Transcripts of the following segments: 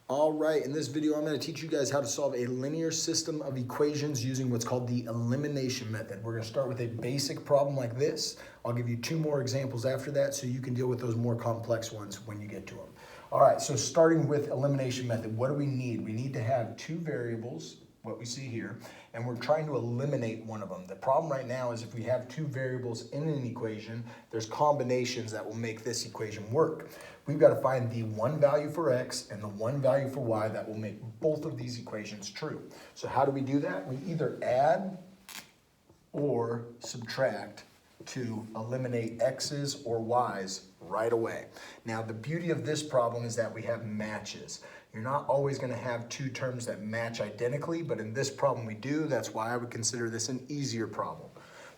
All right, in this video, I'm going to teach you guys how to solve a linear system of equations using what's called the elimination method. We're going to start with a basic problem like this. I'll give you 2 more examples after that so you can deal with those more complex ones when you get to them. All right, so starting with elimination method, what do we need? We need to have 2 variables, what we see here, and we're trying to eliminate one of them. The problem right now is if we have 2 variables in an equation, there's combinations that will make this equation work. We've got to find the one value for x and the one value for y that will make both of these equations true. So how do we do that? We either add or subtract to eliminate x's or y's right away. Now the beauty of this problem is that we have matches. You're not always going to have 2 terms that match identically, but in this problem we do. That's why I would consider this an easier problem.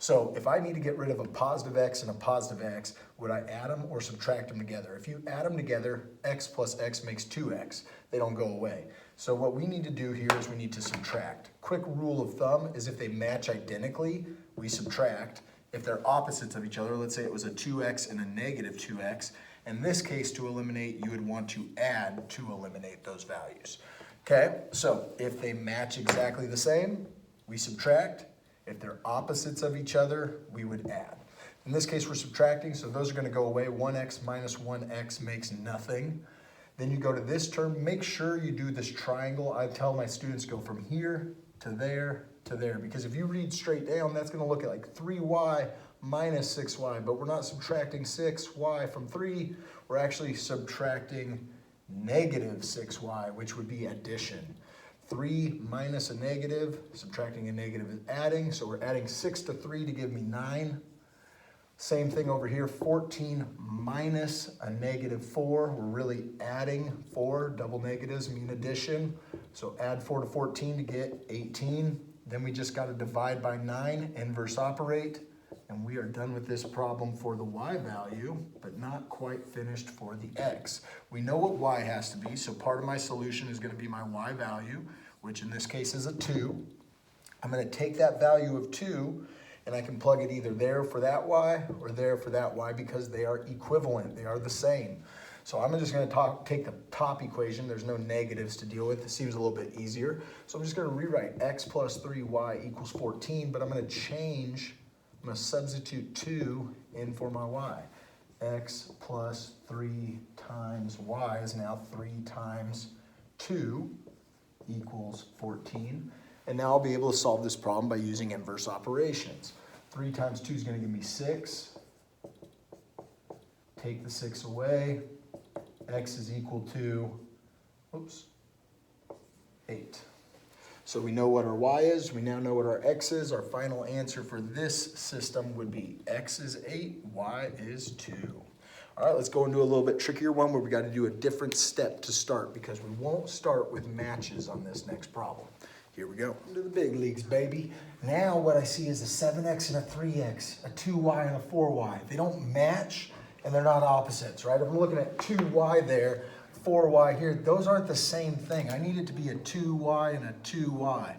So if I need to get rid of a positive x and a positive x, would I add them or subtract them together? If you add them together, x plus x makes 2x. They don't go away. So what we need to do here is we need to subtract. Quick rule of thumb is if they match identically, we subtract. If they're opposites of each other, let's say it was a 2x and a negative 2x, in this case, to eliminate, you would want to add to eliminate those values. Okay, so if they match exactly the same, we subtract. If they're opposites of each other, we would add. In this case, we're subtracting, so those are going to go away. 1x minus 1x makes nothing. Then you go to this term. Make sure you do this triangle. I tell my students go from here to there to there, because if you read straight down, that's going to look at like 3y minus 6y, but we're not subtracting 6y from 3. We're actually subtracting negative 6y, which would be addition. 3 minus a negative, subtracting a negative is adding, so we're adding 6 to 3 to give me 9. Same thing over here, 14 minus a negative 4, we're really adding 4, double negatives mean addition, so add 4 to 14 to get 18. Then we just got to divide by 9, inverse operate, and we are done with this problem for the y value, but not quite finished for the x. We know what y has to be, so part of my solution is going to be my y value, which in this case is a 2. I'm going to take that value of 2, and I can plug it either there for that y or there for that y because they are equivalent, they are the same. So I'm just going to take the top equation. There's no negatives to deal with. It seems a little bit easier. So I'm just going to rewrite x plus 3y equals 14, but I'm going to substitute 2 in for my y. X plus 3 times y is now 3 times 2 equals 14. And now I'll be able to solve this problem by using inverse operations. 3 times 2 is going to give me 6. Take the 6 away. X is equal to, 8. So we know what our y is, we now know what our x is. Our final answer for this system would be x is 8, y is 2. All right, let's go into a little bit trickier one where we got to do a different step to start because we won't start with matches on this next problem. Here we go. Into the big leagues, baby. Now what I see is a 7x and a 3x, a 2y and a 4y. They don't match and they're not opposites, right? If I'm looking at 2y there, 4y here, those aren't the same thing. I need it to be a 2y and a 2y,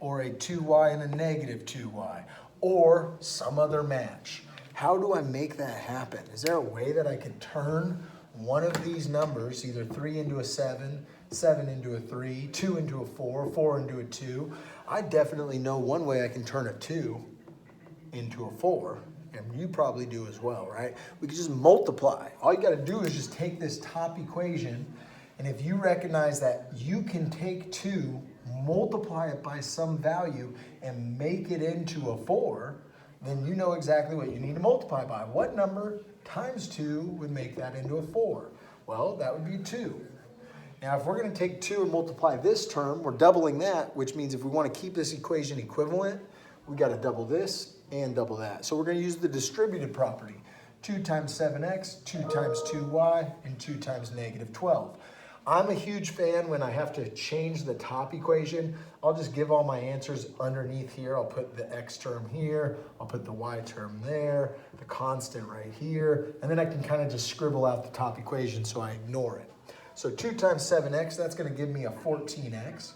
or a 2y and a negative 2y, or some other match. How do I make that happen? Is there a way that I can turn one of these numbers, either 3 into a 7, 7 into a 3, 2 into a 4, 4 into a 2? I definitely know one way I can turn a 2 into a 4. And you probably do as well, right? We can just multiply. All you got to do is just take this top equation, and if you recognize that you can take 2, multiply it by some value, and make it into a 4, then you know exactly what you need to multiply by. What number times 2 would make that into a 4? Well, that would be 2. Now, if we're going to take 2 and multiply this term, we're doubling that, which means if we want to keep this equation equivalent, we got to double this and double that. So we're going to use the distributive property. 2 times 7x, 2 times 2y, and 2 times negative 12. I'm a huge fan when I have to change the top equation. I'll just give all my answers underneath here. I'll put the x term here, I'll put the y term there, the constant right here, and then I can kind of just scribble out the top equation so I ignore it. So 2 times 7x, that's going to give me a 14x.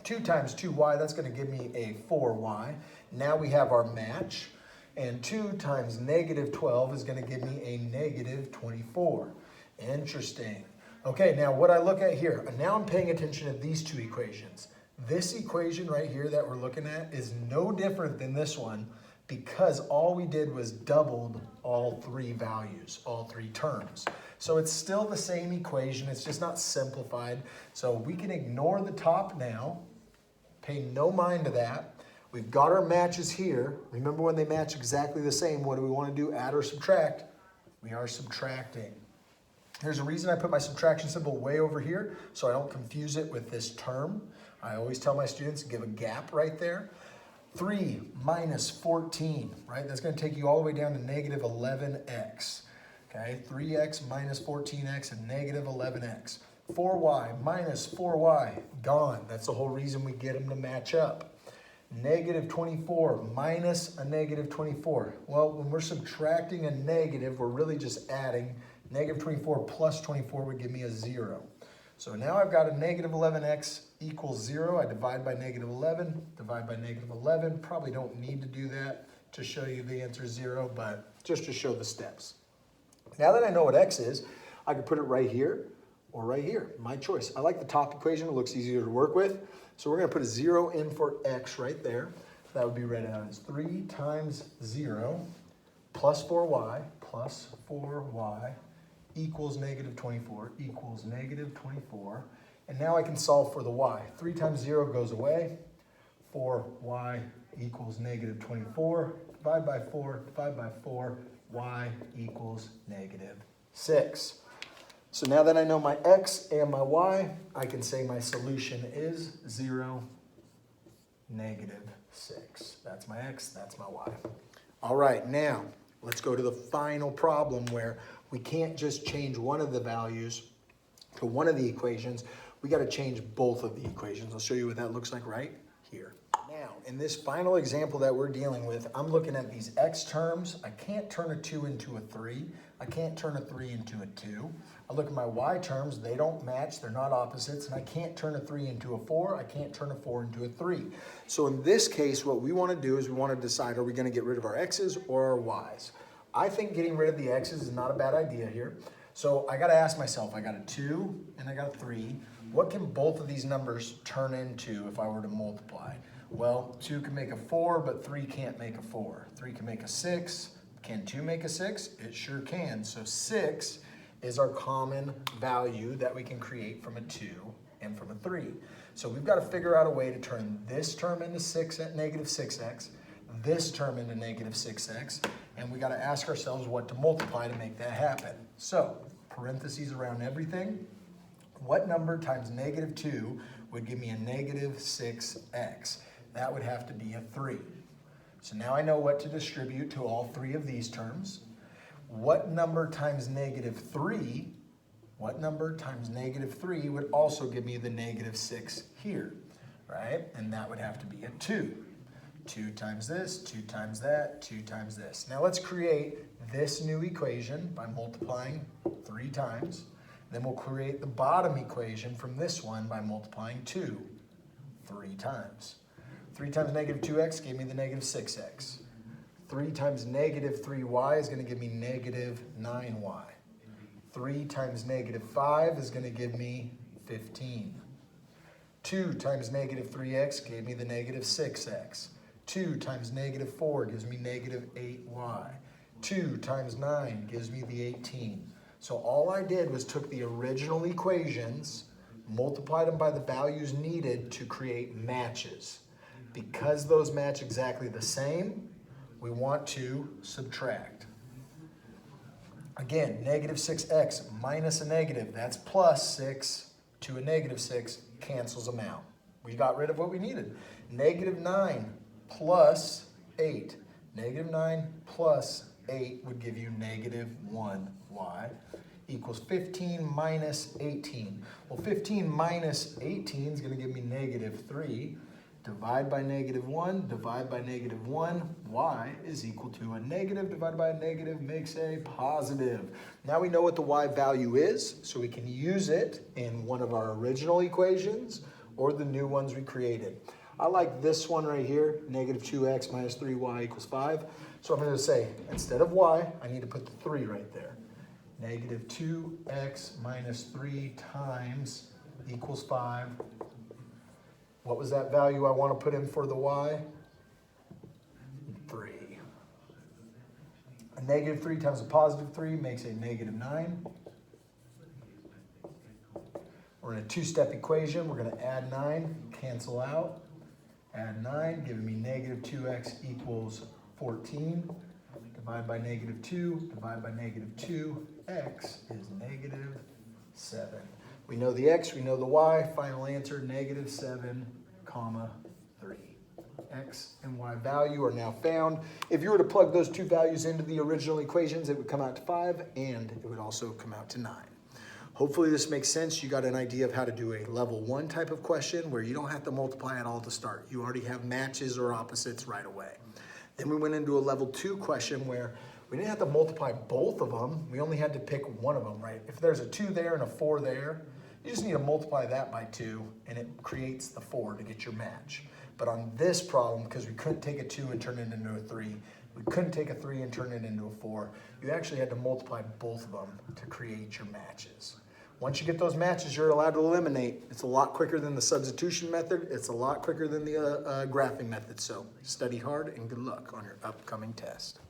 2 times 2y, that's going to give me a 4y. Now we have our match. And 2 times negative 12 is going to give me a negative 24. Interesting. Okay, now what I look at here, and now I'm paying attention to these two equations. This equation right here that we're looking at is no different than this one because all we did was doubled all three values, all three terms. So it's still the same equation, it's just not simplified. So we can ignore the top now, pay no mind to that. We've got our matches here. Remember when they match exactly the same, what do we want to do, add or subtract? We are subtracting. There's a reason I put my subtraction symbol way over here so I don't confuse it with this term. I always tell my students to give a gap right there. 3 minus 14, right? That's going to take you all the way down to negative 11x. Okay, 3x minus 14x and negative 11x. 4y minus 4y, gone. That's the whole reason we get them to match up. Negative 24 minus a negative 24. Well, when we're subtracting a negative, we're really just adding. Negative 24 plus 24 would give me a 0. So now I've got a negative 11x equals 0. I divide by negative 11, divide by negative 11. Probably don't need to do that to show you the answer is 0, but just to show the steps. Now that I know what x is, I can put it right here or right here, my choice. I like the top equation, it looks easier to work with. So we're gonna put a 0 in for x right there. That would be read out as 3 times 0 plus 4y equals negative 24, equals negative 24. And now I can solve for the y. 3 times 0 goes away. 4y equals negative 24. Divide by 4, y equals negative 6. So now that I know my x and my y, I can say my solution is 0, negative 6. That's my x, that's my y. All right, now let's go to the final problem where we can't just change one of the values to one of the equations. We got to change both of the equations. I'll show you what that looks like right here. Now, in this final example that we're dealing with, I'm looking at these x terms. I can't turn a 2 into a 3. I can't turn a 3 into a 2. I look at my y terms. They don't match. They're not opposites. And I can't turn a 3 into a 4. I can't turn a 4 into a 3. So in this case, what we want to do is we want to decide, are we going to get rid of our x's or our y's? I think getting rid of the x's is not a bad idea here. So I got to ask myself, I got a 2 and I got a 3. What can both of these numbers turn into if I were to multiply? Well, 2 can make a 4, but 3 can't make a 4. 3 can make a 6. Can 2 make a 6? It sure can. So 6 is our common value that we can create from a 2 and from a 3. So we've got to figure out a way to turn this term into negative 6x, this term into negative 6x, and we got to ask ourselves what to multiply to make that happen. So, parentheses around everything. What number times negative 2 would give me a negative 6x? That would have to be a 3. So now I know what to distribute to all three of these terms. What number times negative 3? What number times negative 3 would also give me the negative 6 here, right? And that would have to be a 2. 2 times this, 2 times that, 2 times this. Now let's create this new equation by multiplying 3 times. Then we'll create the bottom equation from this one by multiplying 2 3 times. 3 times negative 2x gave me the negative 6x. 3 times negative 3y is going to give me negative 9y. 3 times negative 5 is going to give me 15. 2 times negative 3x gave me the negative 6x. 2 times negative 4 gives me negative 8y. 2 times 9 gives me the 18. So all I did was took the original equations, multiplied them by the values needed to create matches. Because those match exactly the same, we want to subtract. Again, negative 6x minus a negative, that's plus 6 to a negative 6, cancels them out. We got rid of what we needed. Negative 9 plus 8. Negative 9 plus 8 would give you negative 1y equals 15 minus 18. Well, 15 minus 18 is going to give me negative 3. Divide by negative 1, divide by negative 1, y is equal to a negative divided by a negative makes a positive. Now we know what the y value is, so we can use it in one of our original equations or the new ones we created. I like this one right here, negative 2x minus 3y equals 5. So I'm going to say, instead of y, I need to put the 3 right there. Negative 2x minus 3 times equals 5. What was that value I want to put in for the y? 3. A negative 3 times a positive 3 makes a negative 9. We're in a two-step equation. We're going to add 9, cancel out. Add 9, giving me negative 2x equals 14. Divide by negative 2, divide by negative 2. X is negative 7. We know the x, we know the y. Final answer, negative 7, comma 3. X and y value are now found. If you were to plug those two values into the original equations, it would come out to 5, and it would also come out to 9. Hopefully this makes sense. You got an idea of how to do a level 1 type of question where you don't have to multiply it all to start. You already have matches or opposites right away. Then we went into a level 2 question where we didn't have to multiply both of them. We only had to pick one of them, right? If there's a 2 there and a 4 there, you just need to multiply that by 2, and it creates the 4 to get your match. But on this problem, because we couldn't take a 2 and turn it into a 3, we couldn't take a 3 and turn it into a 4, you actually had to multiply both of them to create your matches. Once you get those matches, you're allowed to eliminate. It's a lot quicker than the substitution method. It's a lot quicker than the graphing method. So study hard and good luck on your upcoming test.